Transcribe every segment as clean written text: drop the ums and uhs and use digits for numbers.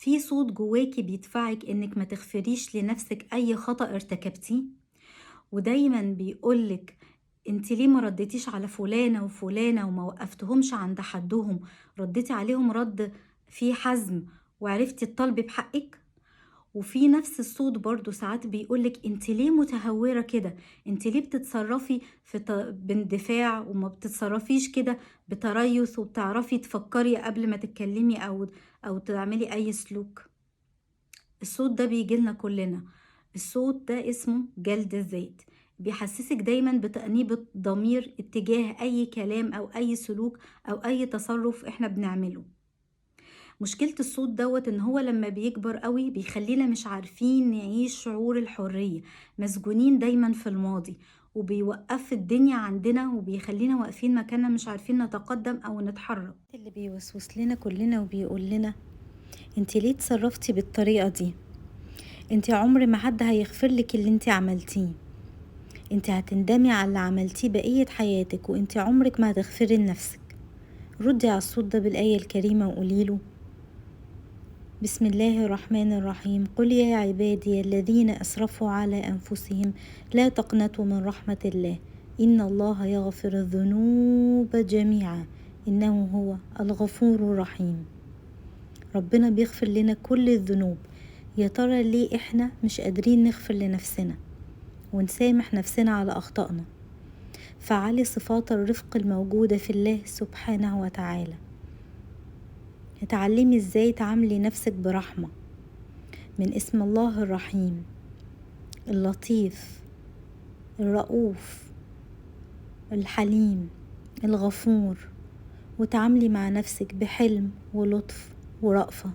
في صوت جواكِ بيدفعِك إنِك ما تغفريش لنفسِك أي خطأ ارتكبتيه، ودايمًا بيقول لِك أنتِ ليه ما رديتيش على فلانة وفلانة وما وقفتيهمش عند حدّهم، رديتِ عليهم رَد فيه حزم وعرفتِ تطالبي بحقِّك؟ وفي نفس الصوت برضه ساعات بيقول لِك أنتِ ليه متهورة كده، أنتِ ليه بتتصرفي باندفاع وما بتتصرفيش كده بتريث وبتعرفي تفكّري قبل ما تتكلمي أو تعملي أي سلوك. الصوت ده بييجي لنا كلنا، الصوت ده اسمه جلد الذات، بيحسسك دايما بتأنيب الضمير اتجاه أي كلام أو أي سلوك أو أي تصرف احنا بنعمله. مشكلة الصوت دوت إن هو لما بيكبر قوي بيخلينا مش عارفين نعيش شعور الحرية، مسجونين دايما في الماضي، وبيوقف الدنيا عندنا وبيخلينا واقفين مكاننا مش عارفين نتقدم أو نتحرك. اللي بيوسوس لنا كلنا وبيقول لنا انت ليه تصرفتي بالطريقة دي، انت عمر ما حد هيغفر لك اللي انت عملتيه، انت هتندمي على اللي عملتيه بقية حياتك وانت عمرك ما هتغفري لنفسك. ردي على الصوت ده بالآية الكريمة وقوليله بسم الله الرحمن الرحيم قل يا عبادي الذين أسرفوا على أنفسهم لا تقنطوا من رحمة الله إن الله يغفر الذنوب جميعا إنه هو الغفور الرحيم. ربنا بيغفر لنا كل الذنوب، يا ترى ليه إحنا مش قادرين نغفر لنفسنا ونسامح نفسنا على أخطائنا؟ فعلي صفات الرفق الموجودة في الله سبحانه وتعالى. اتعلمي ازاي تعاملي نفسك برحمة من اسم الله الرحيم اللطيف الرؤوف الحليم الغفور، وتعاملي مع نفسك بحلم ولطف ورأفة.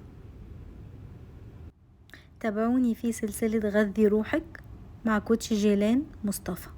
تابعوني في سلسلة غذي روحك مع كوتش جيلان مصطفى.